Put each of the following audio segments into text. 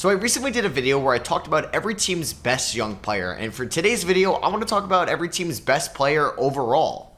So I recently did a video where I talked about every team's best young player, and for today's video, I want to talk about every team's best player overall.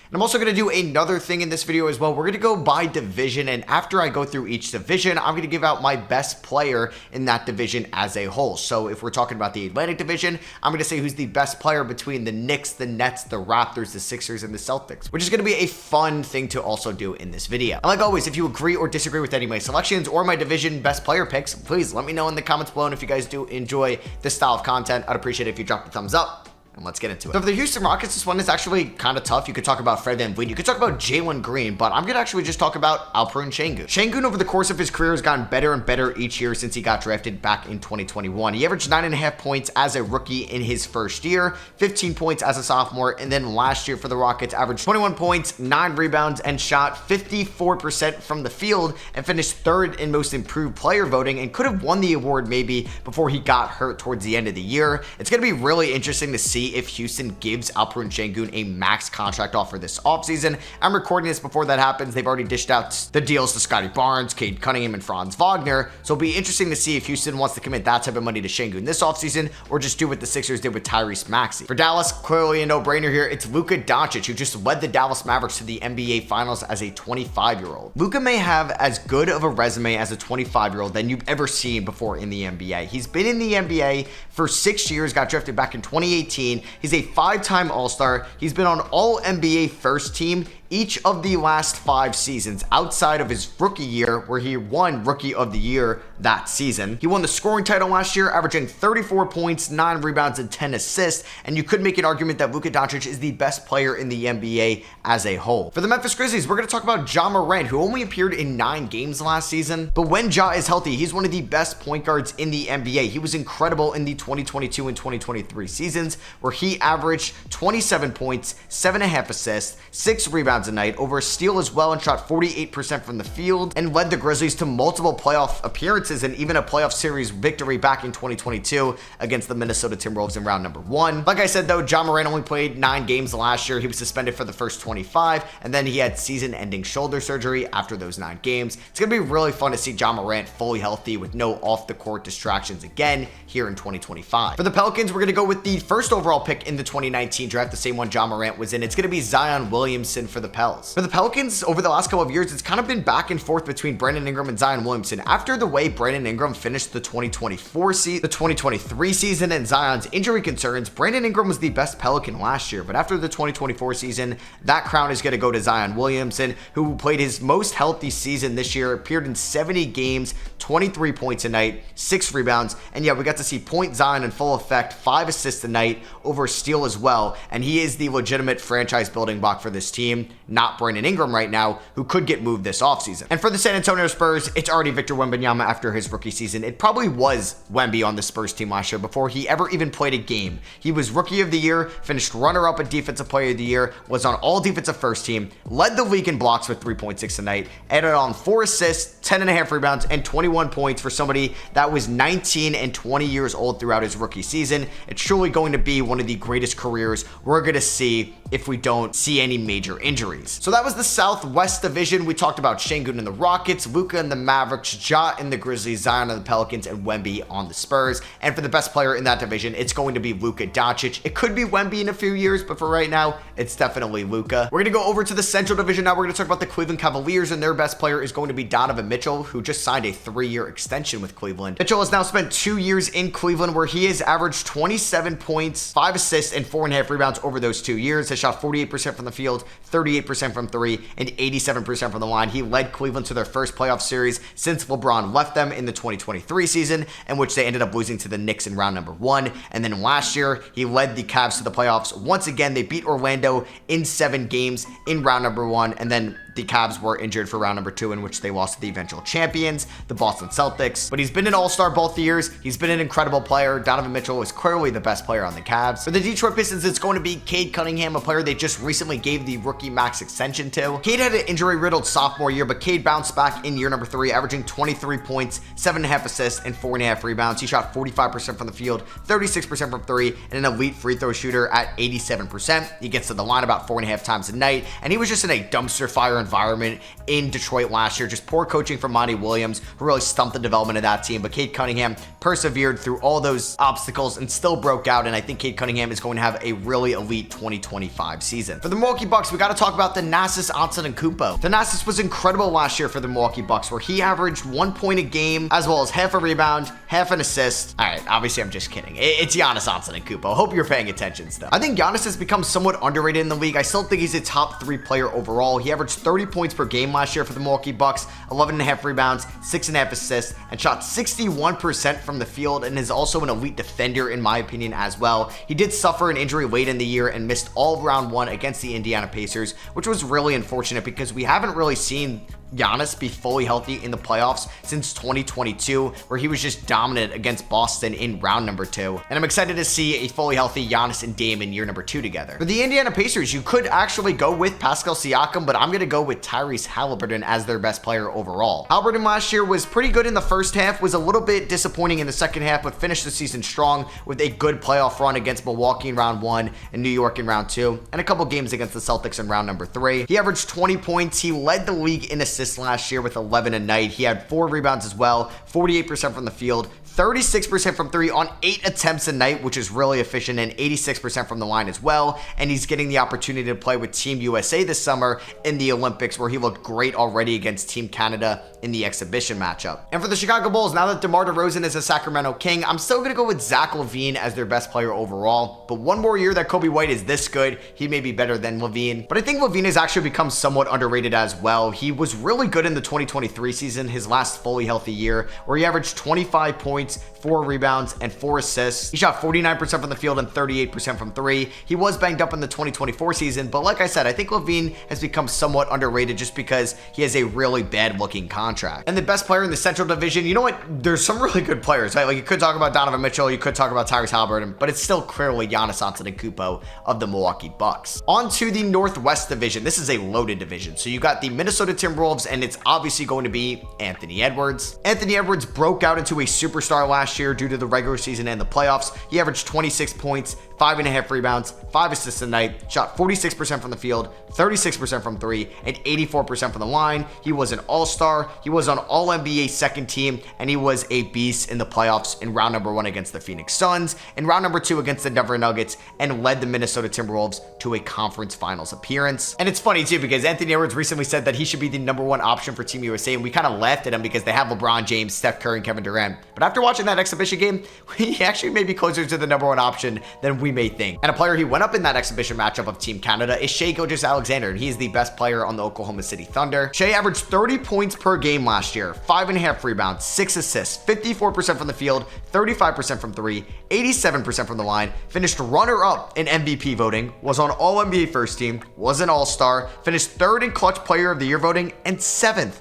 And I'm also going to do another thing in this video as well. We're going to go by division, and after I go through each division, I'm going to give out my best player in that division as a whole. So if we're talking about the Atlantic division, I'm going to say who's the best player between the Knicks, the Nets, the Raptors, the Sixers, and the Celtics, which is going to be a fun thing to also do in this video. And like always, if you agree or disagree with any of my selections or my division best player picks, please let me know in the comments below. And if you guys do enjoy this style of content, I'd appreciate it if you drop a thumbs up. And let's get into it. So for the Houston Rockets, this one is actually kind of tough. You could talk about Fred VanVleet. You could talk about Jalen Green, but I'm going to actually just talk about Alperen Sengun. Sengun, over the course of his career, has gotten better and better each year since he got drafted back in 2021. He averaged 9.5 points as a rookie in his first year, 15 points as a sophomore, and then last year for the Rockets, averaged 21 points, 9 rebounds, and shot 54% from the field, and finished third in most improved player voting, and could have won the award maybe before he got hurt towards the end of the year. It's going to be really interesting to see if Houston gives Alperen Sengun a max contract offer this offseason. I'm recording this before that happens. They've already dished out the deals to Scottie Barnes, Cade Cunningham, and Franz Wagner. So it'll be interesting to see if Houston wants to commit that type of money to Sengun this offseason or just do what the Sixers did with Tyrese Maxey. For Dallas, clearly a no-brainer here. It's Luka Doncic, who just led the Dallas Mavericks to the NBA Finals as a 25-year-old. Luka may have as good of a resume as a 25-year-old than you've ever seen before in the NBA. He's been in the NBA for 6 years, got drafted back in 2018. He's a 5-time All-Star. He's been on all NBA first team each of the last 5 seasons outside of his rookie year, where he won Rookie of the Year that season. He won the scoring title last year, averaging 34 points, 9 rebounds, and 10 assists, and you could make an argument that Luka Doncic is the best player in the NBA as a whole. For the Memphis Grizzlies, we're going to talk about Ja Morant, who only appeared in 9 games last season, but when Ja is healthy, he's one of the best point guards in the NBA. He was incredible in the 2022 and 2023 seasons, where he averaged 27 points, 7.5 assists, 6 rebounds a night, over a steal as well, and shot 48% from the field, and led the Grizzlies to multiple playoff appearances and even a playoff series victory back in 2022 against the Minnesota Timberwolves in round number 1. Like I said though, Ja Morant only played 9 games last year. He was suspended for the first 25, and then he had season-ending shoulder surgery after those 9 games. It's going to be really fun to see Ja Morant fully healthy with no off-the-court distractions again here in 2025. For the Pelicans, we're going to go with the first overall pick in the 2019 draft, the same one Ja Morant was in. It's going to be Zion Williamson for the Pels. For the Pelicans, over the last couple of years, it's kind of been back and forth between Brandon Ingram and Zion Williamson. After the way Brandon Ingram finished the 2023 season and Zion's injury concerns, Brandon Ingram was the best Pelican last year, but after the 2024 season, that crown is going to go to Zion Williamson, who played his most healthy season this year, appeared in 70 games, 23 points a night, 6 rebounds, and yeah, we got to see Point Zion in full effect, 5 assists a night, over a steal as well, and he is the legitimate franchise building block for this team, not Brandon Ingram right now, who could get moved this offseason. And for the San Antonio Spurs, it's already Victor Wembanyama after his rookie season. It probably was Wemby on the Spurs team last year before he ever even played a game. He was Rookie of the Year, finished runner-up at Defensive Player of the Year, was on all defensive first team, led the league in blocks with 3.6 a night, added on 4 assists, 10.5 rebounds, and 21 points for somebody that was 19 and 20 years old throughout his rookie season. It's surely going to be one of the greatest careers we're going to see if we don't see any major injuries. So that was the Southwest Division. We talked about Sengun and the Rockets, Luka and the Mavericks, Ja and the Grizzlies, Zion and the Pelicans, and Wemby on the Spurs. And for the best player in that division, it's going to be Luka Doncic. It could be Wemby in a few years, but for right now, it's definitely Luka. We're going to go over to the Central Division now. We're going to talk about the Cleveland Cavaliers, and their best player is going to be Donovan Mitchell, who just signed a 3-year extension with Cleveland. Mitchell has now spent 2 years in Cleveland, where he has averaged 27 points, 5 assists, and 4.5 rebounds over those 2 years. Has shot 48% from the field, 38% from 3, and 87% from the line. He led Cleveland to their first playoff series since LeBron left them in the 2023 season, in which they ended up losing to the Knicks in round number 1. And then last year, he led the Cavs to the playoffs. Once again, they beat Orlando in 7 games in round number 1, and then the Cavs were injured for round number 2, in which they lost to the eventual champions, the Boston Celtics. But he's been an all-star both years. He's been an incredible player. Donovan Mitchell is clearly the best player on the Cavs. For the Detroit Pistons, it's going to be Cade Cunningham, a player they just recently gave the rookie max extension to. Cade had an injury-riddled sophomore year, but Cade bounced back in year number 3, averaging 23 points, 7.5 assists, and 4.5 rebounds. He shot 45% from the field, 36% from 3, and an elite free throw shooter at 87%. He gets to the line about 4.5 times a night, and he was just in a dumpster fire environment in Detroit last year. Just poor coaching from Monty Williams, who really stumped the development of that team. But Cade Cunningham persevered through all those obstacles and still broke out. And I think Cade Cunningham is going to have a really elite 2025 season. For the Milwaukee Bucks, we got to talk about Thanasis Antetokounmpo. Thanasis was incredible last year for the Milwaukee Bucks, where he averaged 1 point a game, as well as half a rebound, half an assist. All right, obviously I'm just kidding. It's Giannis Antetokounmpo. Hope you're paying attention still. I think Giannis has become somewhat underrated in the league. I still think he's a top 3 player overall. He averaged 30 points per game last year for the Milwaukee Bucks, 11.5 rebounds, 6.5 assists, and shot 61% from the field, and is also an elite defender in my opinion as well. He did suffer an injury late in the year and missed all of round 1 against the Indiana Pacers, which was really unfortunate because we haven't really seen Giannis be fully healthy in the playoffs since 2022, where he was just dominant against Boston in round number 2. And I'm excited to see a fully healthy Giannis and Dame in year number 2 together. For the Indiana Pacers, you could actually go with Pascal Siakam, but I'm going to go with Tyrese Haliburton as their best player overall. Haliburton last year was pretty good in the first half, was a little bit disappointing in the second half, but finished the season strong with a good playoff run against Milwaukee in round 1 and New York in round 2, and a couple games against the Celtics in round number 3. He averaged 20 points. He led the league in assists last year with 11 a night. He had 4 rebounds as well, 48% from the field, 36% from 3 on 8 attempts a night, which is really efficient, and 86% from the line as well. And he's getting the opportunity to play with Team USA this summer in the Olympics, where he looked great already against Team Canada in the exhibition matchup. And for the Chicago Bulls, now that DeMar DeRozan is a Sacramento King, I'm still going to go with Zach LaVine as their best player overall. But one more year that Kobe White is this good, he may be better than LaVine. But I think LaVine has actually become somewhat underrated as well. He was really good in the 2023 season, his last fully healthy year, where he averaged 25 points, 4 rebounds, and 4 assists. He shot 49% from the field and 38% from 3. He was banged up in the 2024 season, but like I said, I think LaVine has become somewhat underrated just because he has a really bad looking contract. And the best player in the Central Division, you know what? There's some really good players, right? Like you could talk about Donovan Mitchell, you could talk about Tyrese Haliburton, but it's still clearly Giannis Antetokounmpo of the Milwaukee Bucks. On to the Northwest Division. This is a loaded division. So you got the Minnesota Timberwolves, and it's obviously going to be Anthony Edwards. Anthony Edwards broke out into a superstar last year due to the regular season and the playoffs. He averaged 26 points, 5.5 rebounds, 5 assists a night, shot 46% from the field, 36% from 3, and 84% from the line. He was an all-star. He was on All-NBA second team, and he was a beast in the playoffs in round number 1 against the Phoenix Suns, in round number 2 against the Denver Nuggets, and led the Minnesota Timberwolves to a conference finals appearance. And it's funny too, because Anthony Edwards recently said that he should be the number 1 option for Team USA, and we kind of laughed at him because they have LeBron James, Steph Curry, and Kevin Durant. But after watching that exhibition game, he actually may be closer to the number 1 option than we may think. And a player he went up in that exhibition matchup of Team Canada is Shai Gilgeous-Alexander, and he's the best player on the Oklahoma City Thunder. Shai averaged 30 points per game last year, 5.5 rebounds, 6 assists, 54% from the field, 35% from 3, 87% from the line, finished runner-up in MVP voting, was on All-NBA first team, was an All-Star, finished 3rd in Clutch Player of the Year voting, and 7th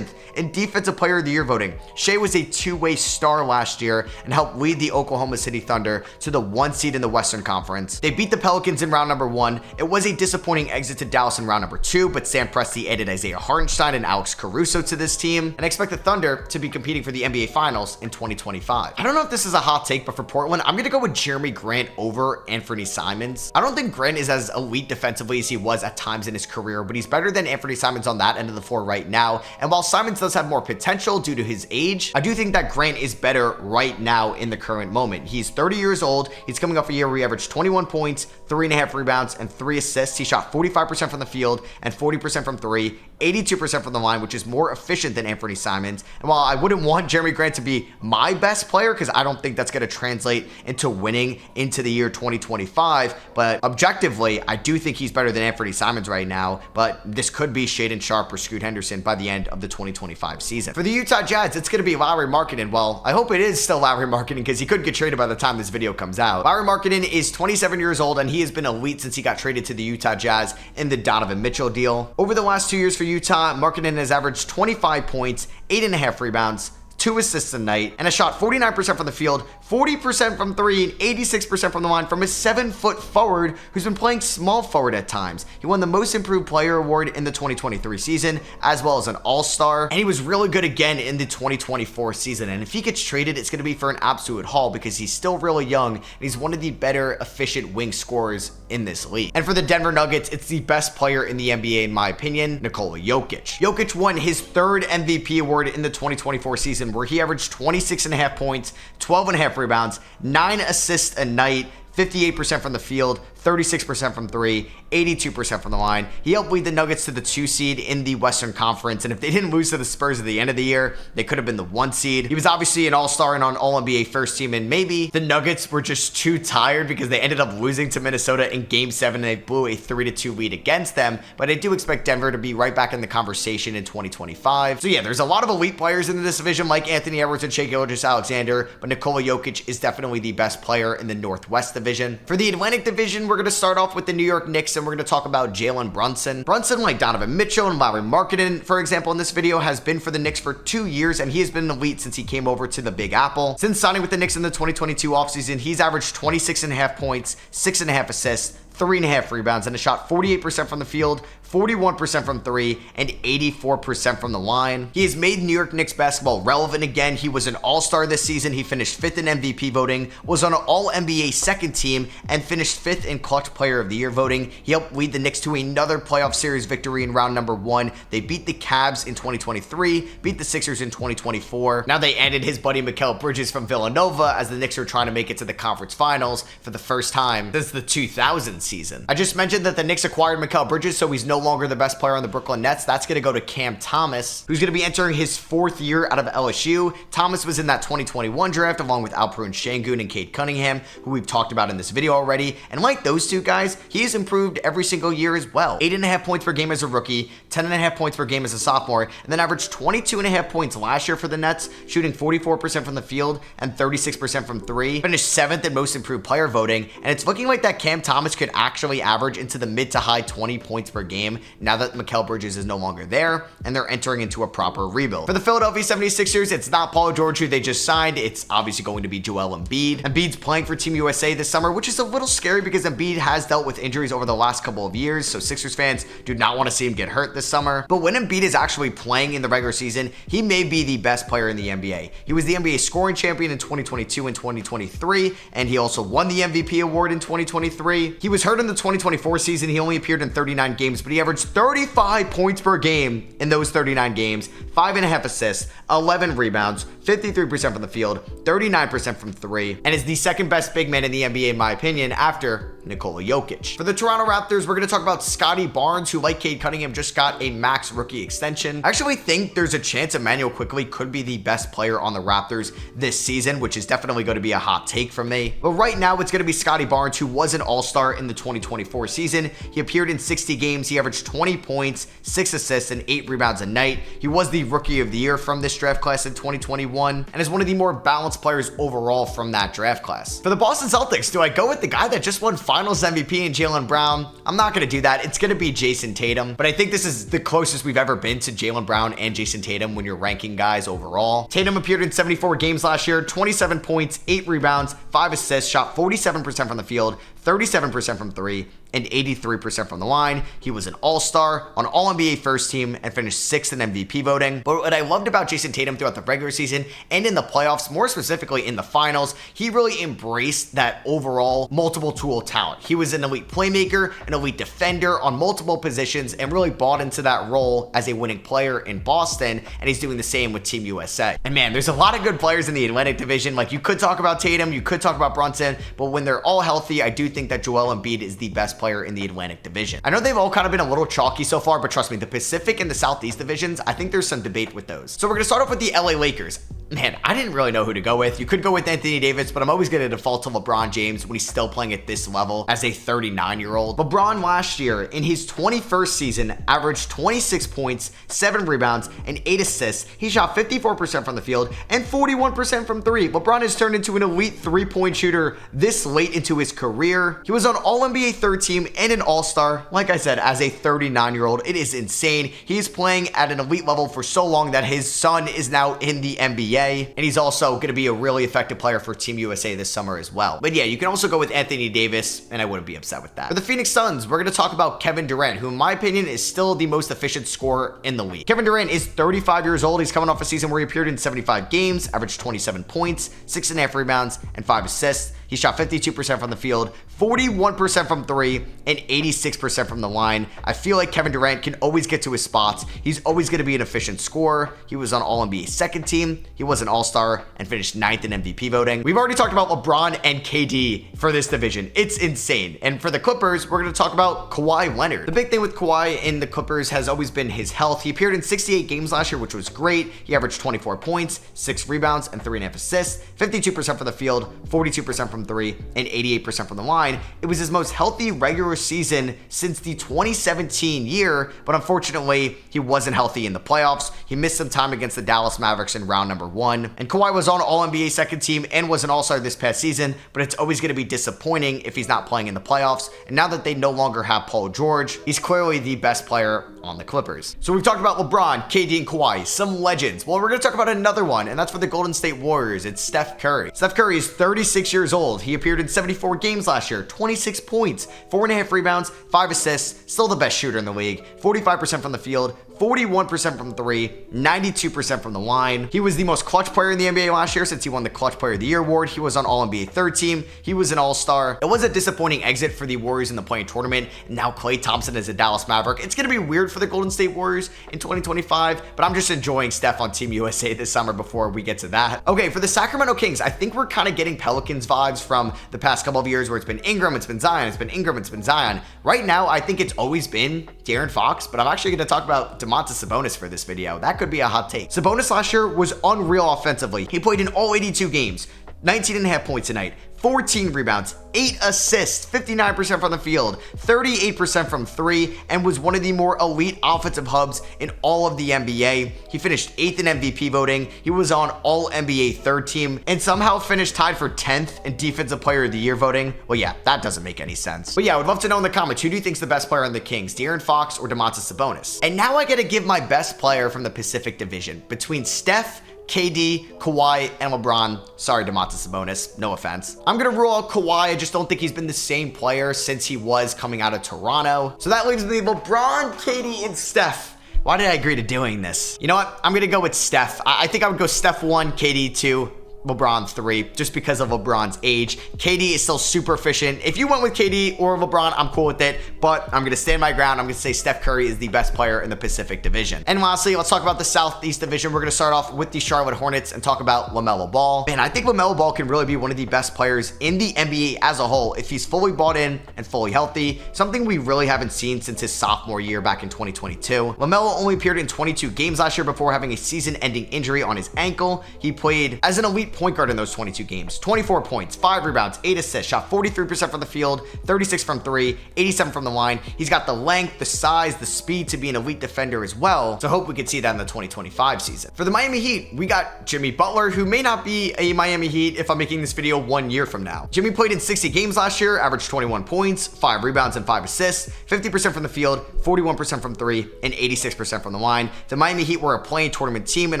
in Defensive Player of the Year voting. Shai was a two-way star last year and helped lead the Oklahoma City Thunder to the 1 seed in the Western Conference. They beat the Pelicans in round number 1. It was a disappointing exit to Dallas in round number 2, but Sam Presti added Isaiah Hartenstein and Alex Caruso to this team, and I expect the Thunder to be competing for the NBA Finals in 2025. I don't know if this is a hot take, but for Portland, I'm going to go with Jeremy Grant over Anthony Simons. I don't think Grant is as elite defensively as he was at times in his career, but he's better than Anthony Simons on that end of the floor right now. And while Simons does have more potential due to his age, I do think that Grant is better right now in the current moment. He's 30 years old. He's coming off a year where he averaged 21 points, 3.5 rebounds, and 3 assists. He shot 45% from the field and 40% from 3, 82% from the line, which is more efficient than Anthony Simons. And while I wouldn't want Jeremy Grant to be my best player, because I don't think that's going to translate into winning into the year 2025, but objectively, I do think he's better than Anthony Simons right now, but this could be Shaedon Sharpe or Scoot Henderson by the end of the 2025 season. For the Utah Jazz, it's going to be Lauri Markkanen. Well, I hope it is still Lauri Markkanen because he could get traded by the time this video comes out. Lauri Markkanen is 27 years old, and he has been elite since he got traded to the Utah Jazz in the Donovan Mitchell deal. Over the last 2 years for Utah, Markkanen has averaged 25 points, 8.5 rebounds, 2 assists a night, and has shot 49% from the field, 40% from 3, and 86% from the line from a 7-foot forward who's been playing small forward at times. He won the Most Improved Player award in the 2023 season, as well as an All-Star, and he was really good again in the 2024 season. And if he gets traded, it's going to be for an absolute haul because he's still really young, and he's one of the better efficient wing scorers in this league. And for the Denver Nuggets, it's the best player in the NBA in my opinion, Nikola Jokic. Jokic won his 3rd MVP award in the 2024 season, where he averaged 26.5 points, 12.5 rebounds, 9 assists a night, 58% from the field, 36% from 3, 82% from the line. He helped lead the Nuggets to the 2 seed in the Western Conference, and if they didn't lose to the Spurs at the end of the year, they could have been the 1 seed. He was obviously an All-Star and on All-NBA first team, and maybe the Nuggets were just too tired because they ended up losing to Minnesota in Game 7 and they blew a 3-2 lead against them, but I do expect Denver to be right back in the conversation in 2025. So yeah, there's a lot of elite players in this division like Anthony Edwards and Shai Gilgeous-Alexander, but Nikola Jokic is definitely the best player in the Northwest division. For the Atlantic division, we're going to start off with the New York Knicks, and we're going to talk about Jalen Brunson. Brunson, like Donovan Mitchell and Lauri Markkanen, for example, in this video, has been for the Knicks for 2 years, and he has been elite since he came over to the Big Apple. Since signing with the Knicks in the 2022 offseason, he's averaged 26.5 points, 6.5 assists, 3.5 rebounds, and has shot 48% from the field, 41% from 3, and 84% from the line. He has made New York Knicks basketball relevant again. He was an All-Star this season. He finished 5th in MVP voting, was on an All-NBA second team, and finished 5th in Clutch Player of the Year voting. He helped lead the Knicks to another playoff series victory in round number 1. They beat the Cavs in 2023, beat the Sixers in 2024. Now they added his buddy Mikal Bridges from Villanova as the Knicks are trying to make it to the conference finals for the first time since the 2000 season. I just mentioned that the Knicks acquired Mikal Bridges, so he's no longer the best player on the Brooklyn Nets. That's going to go to Cam Thomas, who's going to be entering his 4th year out of LSU. Thomas was in that 2021 draft along with Alperen Şengün and Cade Cunningham, who we've talked about in this video already. And like those two guys, he has improved every single year as well. 8.5 points per game as a rookie, 10.5 points per game as a sophomore, and then averaged 22.5 points last year for the Nets, shooting 44% from the field and 36% from 3. Finished 7th in most improved player voting, and it's looking like that Cam Thomas could actually average into the mid to high 20 points per game now that Mikal Bridges is no longer there, and they're entering into a proper rebuild. For the Philadelphia 76ers, it's not Paul George who they just signed. It's obviously going to be Joel Embiid. Embiid's playing for Team USA this summer, which is a little scary because Embiid has dealt with injuries over the last couple of years, so Sixers fans do not want to see him get hurt this summer. But when Embiid is actually playing in the regular season, he may be the best player in the NBA. He was the NBA scoring champion in 2022 and 2023, and he also won the MVP award in 2023. He was hurt in the 2024 season. He only appeared in 39 games, but he averaged 35 points per game in those 39 games, 5.5 assists, 11 rebounds, 53% from the field, 39% from 3, and is the second best big man in the NBA in my opinion after Nikola Jokic. For the Toronto Raptors, we're going to talk about Scottie Barnes, who like Cade Cunningham just got a max rookie extension. I actually think there's a chance Emmanuel Quickley could be the best player on the Raptors this season, which is definitely going to be a hot take from me. But right now it's going to be Scottie Barnes, who was an All-Star in the 2024 season. He appeared in 60 games. He averaged 20 points, 6 assists, and 8 rebounds a night. He was the Rookie of the Year from this draft class in 2021 and is one of the more balanced players overall from that draft class. For the Boston Celtics, do I go with the guy that just won Finals MVP in Jaylen Brown? I'm not going to do that. It's going to be Jason Tatum, but I think this is the closest we've ever been to Jaylen Brown and Jason Tatum when you're ranking guys overall. Tatum appeared in 74 games last year, 27 points, 8 rebounds, 5 assists, shot 47% from the field, 37% from 3, and 83% from the line. He was an All-Star, on All-NBA first team, and finished 6th in MVP voting. But what I loved about Jason Tatum throughout the regular season and in the playoffs, more specifically in the finals, he really embraced that overall multiple tool talent. He was an elite playmaker, an elite defender on multiple positions, and really bought into that role as a winning player in Boston, and he's doing the same with Team USA. And man, there's a lot of good players in the Atlantic division. Like, you could talk about Tatum, you could talk about Brunson, but when they're all healthy, I do think that Joel Embiid is the best player in the Atlantic division. I know they've all kind of been a little chalky so far, but trust me, the Pacific and the Southeast divisions, I think there's some debate with those. So we're going to start off with the LA Lakers. Man, I didn't really know who to go with. You could go with Anthony Davis, but I'm always going to default to LeBron James when he's still playing at this level as a 39-year-old. LeBron last year, in his 21st season, averaged 26 points, 7 rebounds, and 8 assists. He shot 54% from the field and 41% from 3. LeBron has turned into an elite 3-point shooter this late into his career. He was on All-NBA third team and an All-Star, like I said, as a 39-year-old. It is insane. He's playing at an elite level for so long that his son is now in the NBA. NBA, and he's also going to be a really effective player for Team USA this summer as well. But yeah, you can also go with Anthony Davis, and I wouldn't be upset with that. For the Phoenix Suns, we're going to talk about Kevin Durant, who in my opinion is still the most efficient scorer in the league. Kevin Durant is 35 years old. He's coming off a season where he appeared in 75 games, averaged 27 points, 6.5 rebounds, and 5 assists. He shot 52% from the field, 41% from three, and 86% from the line. I feel like Kevin Durant can always get to his spots. He's always going to be an efficient scorer. He was on All-NBA second team. He was an All-Star and finished 9th in MVP voting. We've already talked about LeBron and KD for this division. It's insane. And for the Clippers, we're going to talk about Kawhi Leonard. The big thing with Kawhi in the Clippers has always been his health. He appeared in 68 games last year, which was great. He averaged 24 points, 6 rebounds, and 3.5 assists, 52% from the field, 42% from three, and 88% from the line. It was his most healthy regular season since the 2017 year, but unfortunately, he wasn't healthy in the playoffs. He missed some time against the Dallas Mavericks in round number 1. And Kawhi was on All-NBA second team and was an All-Star this past season, but it's always going to be disappointing if he's not playing in the playoffs. And now that they no longer have Paul George, he's clearly the best player on the Clippers. So we've talked about LeBron, KD, and Kawhi, some legends. Well, we're going to talk about another one, and that's for the Golden State Warriors. It's Steph Curry. Steph Curry is 36 years old. He appeared in 74 games last year, 26 points, 4.5 rebounds, 5 assists, still the best shooter in the league, 45% from the field, 41% from three, 92% from the line. He was the most clutch player in the NBA last year since he won the Clutch Player of the Year award. He was on All-NBA third team. He was an All-Star. It was a disappointing exit for the Warriors in the play-in tournament. Now Klay Thompson is a Dallas Maverick. It's going to be weird for the Golden State Warriors in 2025, but I'm just enjoying Steph on Team USA this summer before we get to that. Okay, for the Sacramento Kings, I think we're kind of getting Pelicans vibes from the past couple of years where it's been Ingram, it's been Zion, it's been Ingram, it's been Zion. Right now, I think it's always been De'Aaron Fox, but I'm actually going to talk about Domantas Sabonis for this video. That could be a hot take. Sabonis last year was unreal offensively. He played in all 82 games, 19.5 points a night, 14 rebounds, 8 assists, 59% from the field, 38% from three, and was one of the more elite offensive hubs in all of the NBA. He finished 8th in MVP voting. He was on All-NBA third team and somehow finished tied for 10th in Defensive Player of the Year voting. Well, yeah, that doesn't make any sense. But yeah, I would love to know in the comments, who do you think's the best player on the Kings, De'Aaron Fox or Domantas Sabonis? And now I gotta give my best player from the Pacific Division between Steph, KD, Kawhi, and LeBron. Sorry, Domantas Sabonis. No offense. I'm going to rule out Kawhi. I just don't think he's been the same player since he was coming out of Toronto. So that leaves me LeBron, KD, and Steph. Why did I agree to doing this? You know what? I'm going to go with Steph. I think I would go Steph 1, KD 2. LeBron 3, just because of LeBron's age. KD is still super efficient. If you went with KD or LeBron, I'm cool with it, but I'm going to stand my ground. I'm going to say Steph Curry is the best player in the Pacific Division. And lastly, let's talk about the Southeast Division. We're going to start off with the Charlotte Hornets and talk about LaMelo Ball. Man, I think LaMelo Ball can really be one of the best players in the NBA as a whole if he's fully bought in and fully healthy, something we really haven't seen since his sophomore year back in 2022. LaMelo only appeared in 22 games last year before having a season-ending injury on his ankle. He played as an elite point guard in those 22 games. 24 points, 5 rebounds, 8 assists, shot 43% from the field, 36 from three, 87 from the line. He's got the length, the size, the speed to be an elite defender as well. So hope we could see that in the 2025 season. For the Miami Heat, we got Jimmy Butler, who may not be a Miami Heat if I'm making this video 1 year from now. Jimmy played in 60 games last year, averaged 21 points, 5 rebounds, and 5 assists, 50% from the field, 41% from three, and 86% from the line. The Miami Heat were a play-in tournament team, and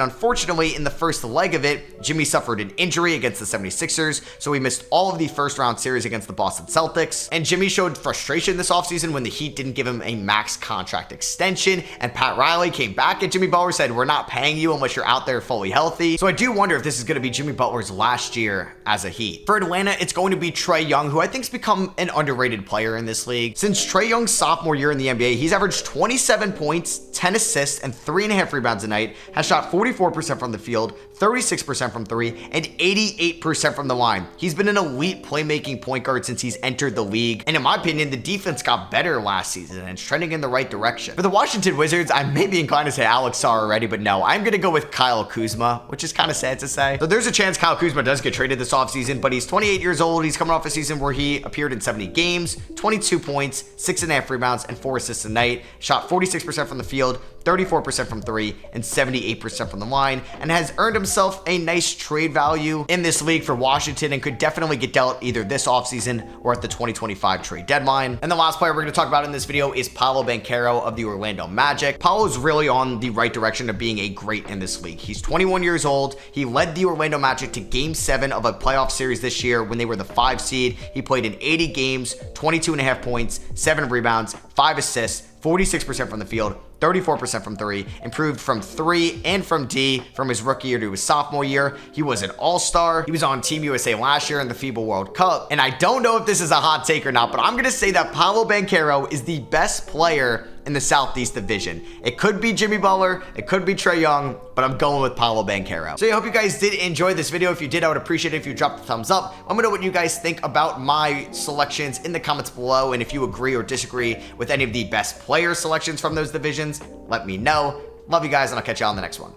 unfortunately, in the first leg of it, Jimmy suffered an injury against the 76ers, so he missed all of the first round series against the Boston Celtics. And Jimmy showed frustration this offseason when the Heat didn't give him a max contract extension, and Pat Riley came back at Jimmy Butler, said, "We're not paying you unless you're out there fully healthy." So I do wonder if this is going to be Jimmy Butler's last year as a Heat. For Atlanta, it's going to be Trae Young, who I think's become an underrated player in this league. Since Trae Young's sophomore year in the NBA, he's averaged 27 points, 10 assists, and 3.5 rebounds a night, has shot 44% from the field, 36% from three, and 88% from the line. He's been an elite playmaking point guard since he's entered the league, and in my opinion, the defense got better last season and it's trending in the right direction. For the Washington Wizards, I may be inclined to say Alex Sarr already, but no, I'm going to go with Kyle Kuzma, which is kind of sad to say. So there's a chance Kyle Kuzma does get traded this offseason, but he's 28 years old. He's coming off a season where he appeared in 70 games, 22 points, 6.5 rebounds, and 4 assists a night, shot 46% from the field, 34% from 3, and 78% from the line, and has earned himself a nice trade value in this league for Washington and could definitely get dealt either this offseason or at the 2025 trade deadline. And the last player we're going to talk about in this video is Paolo Banchero of the Orlando Magic. Paolo's really on the right direction of being a great in this league. He's 21 years old. He led the Orlando Magic to Game 7 of a playoff series this year when they were the 5 seed. He played in 80 games, 22.5 points, 7 rebounds, 5 assists, 46% from the field, 34% from 3, improved from 3 and from D from his rookie year to his sophomore year. He was an all-star. He was on Team USA last year in the FIBA World Cup. And I don't know if this is a hot take or not, but I'm going to say that Paolo Banchero is the best player in the Southeast Division. It could be Jimmy Butler, it could be Trae Young, but I'm going with Paolo Banchero. So I hope you guys did enjoy this video. If you did, I would appreciate it if you dropped a thumbs up. Let me know what you guys think about my selections in the comments below, and if you agree or disagree with any of the best player selections from those divisions, let me know. Love you guys, and I'll catch you on the next one.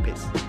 Peace.